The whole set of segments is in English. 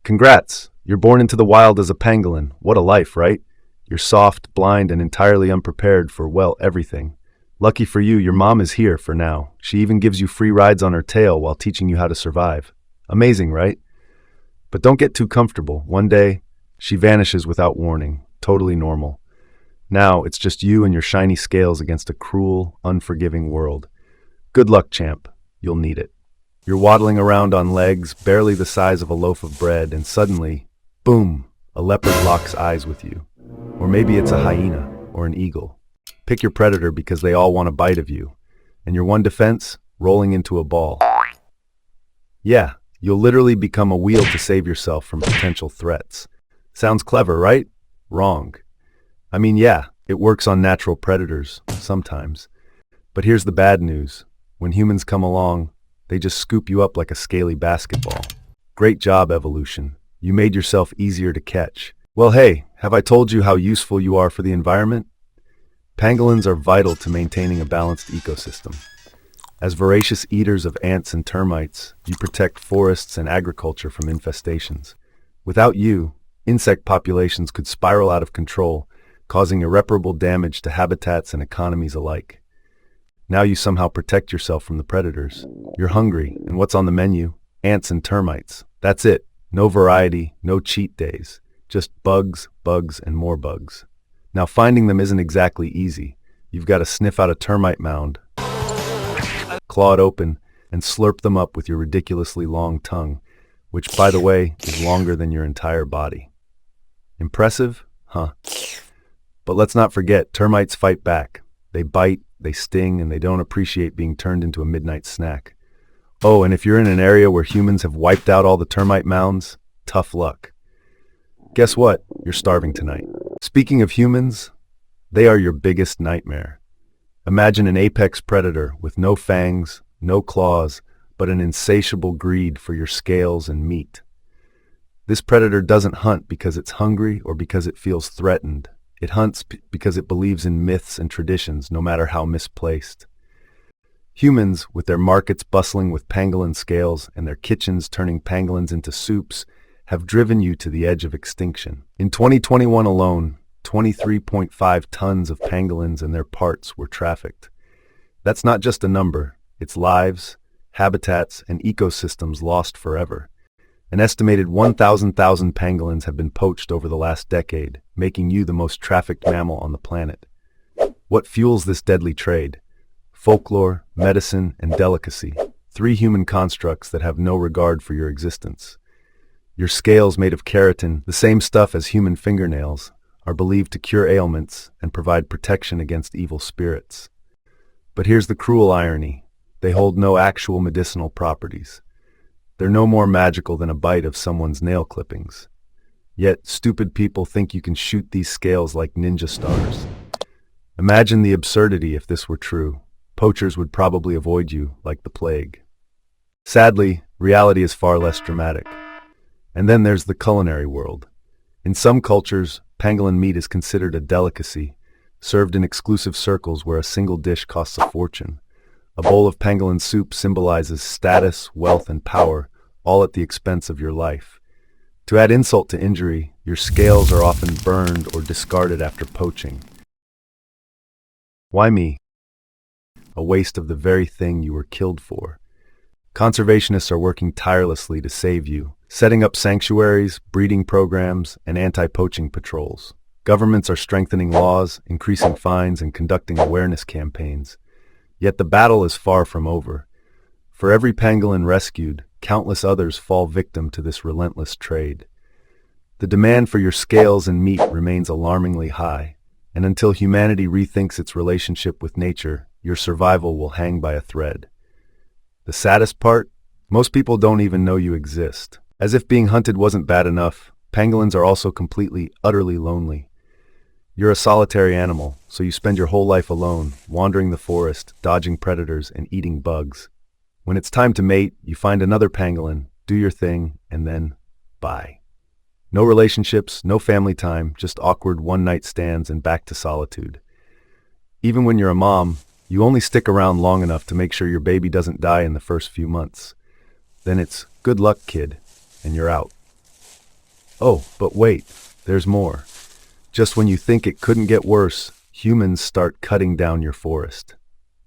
Congrats! You're born into the wild as a pangolin. What a life, right? You're soft, blind, and entirely unprepared for, well, everything. Lucky for you, your mom is here for now. She even gives you free rides on her tail while teaching you how to survive. Amazing, right? But don't get too comfortable. One day, she vanishes without warning. Totally normal. Now, it's just you and your shiny scales against a cruel, unforgiving world. Good luck, champ. You'll need it. You're waddling around on legs, barely the size of a loaf of bread, and suddenly, boom, a leopard locks eyes with you. Or maybe it's a hyena or an eagle. Pick your predator because they all want a bite of you. And your one defense? Rolling into a ball. Yeah, you'll literally become a wheel to save yourself from potential threats. Sounds clever, right? Wrong. I mean, yeah, it works on natural predators, sometimes. But here's the bad news. When humans come along, they just scoop you up like a scaly basketball. Great job, evolution. You made yourself easier to catch. Well, hey, have I told you how useful you are for the environment? Pangolins are vital to maintaining a balanced ecosystem. As voracious eaters of ants and termites, you protect forests and agriculture from infestations. Without you, insect populations could spiral out of control, causing irreparable damage to habitats and economies alike. Now you somehow protect yourself from the predators. You're hungry, and what's on the menu? Ants and termites. That's it. No variety, no cheat days. Just bugs, bugs, and more bugs. Now finding them isn't exactly easy. You've got to sniff out a termite mound, claw it open, and slurp them up with your ridiculously long tongue, which, by the way, is longer than your entire body. Impressive? Huh. But let's not forget, termites fight back. They bite, they sting, and they don't appreciate being turned into a midnight snack. Oh, and if you're in an area where humans have wiped out all the termite mounds, tough luck. Guess what? You're starving tonight. Speaking of humans, they are your biggest nightmare. Imagine an apex predator with no fangs, no claws, but an insatiable greed for your scales and meat. This predator doesn't hunt because it's hungry or because it feels threatened. It hunts because it believes in myths and traditions, no matter how misplaced. Humans, with their markets bustling with pangolin scales and their kitchens turning pangolins into soups, have driven you to the edge of extinction. In 2021 alone, 23.5 tons of pangolins and their parts were trafficked. That's not just a number, it's lives, habitats, and ecosystems lost forever. An estimated 1,000 pangolins have been poached over the last decade, making you the most trafficked mammal on the planet. What fuels this deadly trade? Folklore, medicine, and delicacy. Three human constructs that have no regard for your existence. Your scales, made of keratin, the same stuff as human fingernails, are believed to cure ailments and provide protection against evil spirits. But here's the cruel irony. They hold no actual medicinal properties. They're no more magical than a bite of someone's nail clippings. Yet, stupid people think you can shoot these scales like ninja stars. Imagine the absurdity if this were true. Poachers would probably avoid you like the plague. Sadly, reality is far less dramatic. And then there's the culinary world. In some cultures, pangolin meat is considered a delicacy, served in exclusive circles where a single dish costs a fortune. A bowl of pangolin soup symbolizes status, wealth, and power, all at the expense of your life. To add insult to injury, your scales are often burned or discarded after poaching. Why me? A waste of the very thing you were killed for. Conservationists are working tirelessly to save you, setting up sanctuaries, breeding programs, and anti-poaching patrols. Governments are strengthening laws, increasing fines, and conducting awareness campaigns. Yet the battle is far from over. For every pangolin rescued, countless others fall victim to this relentless trade. The demand for your scales and meat remains alarmingly high, and until humanity rethinks its relationship with nature, your survival will hang by a thread. The saddest part? Most people don't even know you exist. As if being hunted wasn't bad enough, pangolins are also completely, utterly lonely. You're a solitary animal, so you spend your whole life alone, wandering the forest, dodging predators, and eating bugs. When it's time to mate, you find another pangolin, do your thing, and then bye. No relationships, no family time, just awkward one-night stands and back to solitude. Even when you're a mom, you only stick around long enough to make sure your baby doesn't die in the first few months. Then it's good luck, kid, and you're out. Oh, but wait, there's more. Just when you think it couldn't get worse, humans start cutting down your forest.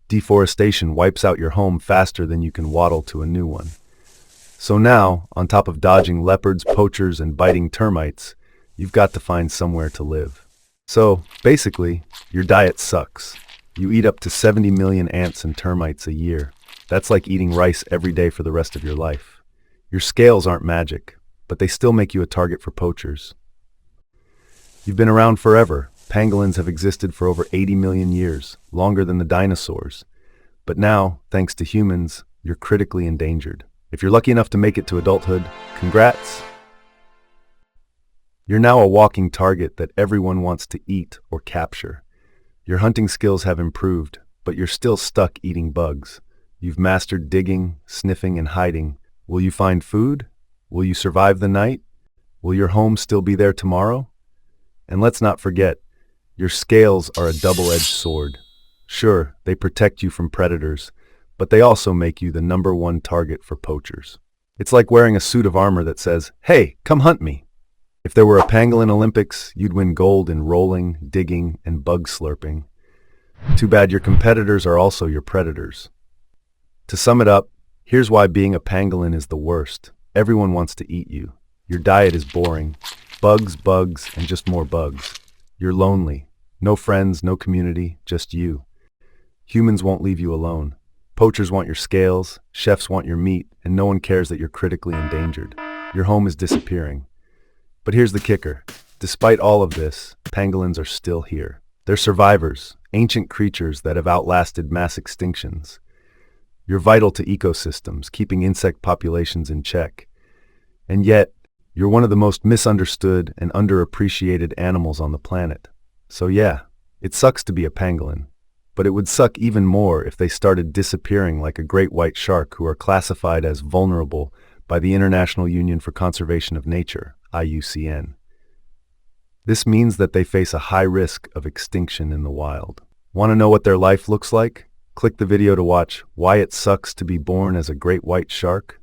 Deforestation wipes out your home faster than you can waddle to a new one. So now, on top of dodging leopards, poachers, and biting termites, you've got to find somewhere to live. So, basically, your diet sucks. You eat up to 70 million ants and termites a year. That's like eating rice every day for the rest of your life. Your scales aren't magic, but they still make you a target for poachers. You've been around forever. Pangolins have existed for over 80 million years, longer than the dinosaurs. But now, thanks to humans, you're critically endangered. If you're lucky enough to make it to adulthood, congrats! You're now a walking target that everyone wants to eat or capture. Your hunting skills have improved, but you're still stuck eating bugs. You've mastered digging, sniffing, and hiding. Will you find food? Will you survive the night? Will your home still be there tomorrow? And let's not forget, your scales are a double-edged sword. Sure, they protect you from predators, but they also make you the #1 target for poachers. It's like wearing a suit of armor that says, "Hey, come hunt me." If there were a pangolin Olympics, you'd win gold in rolling, digging, and bug slurping. Too bad your competitors are also your predators. To sum it up, here's why being a pangolin is the worst. Everyone wants to eat you. Your diet is boring. Bugs, bugs, and just more bugs. You're lonely. No friends, no community, just you. Humans won't leave you alone. Poachers want your scales, chefs want your meat, and no one cares that you're critically endangered. Your home is disappearing. But here's the kicker. Despite all of this, pangolins are still here. They're survivors, ancient creatures that have outlasted mass extinctions. You're vital to ecosystems, keeping insect populations in check. And yet, you're one of the most misunderstood and underappreciated animals on the planet. So yeah, it sucks to be a pangolin. But it would suck even more if they started disappearing like a great white shark who are classified as vulnerable by the International Union for Conservation of Nature, IUCN. This means that they face a high risk of extinction in the wild. Want to know what their life looks like? Click the video to watch Why It Sucks to Be Born as a Great White Shark.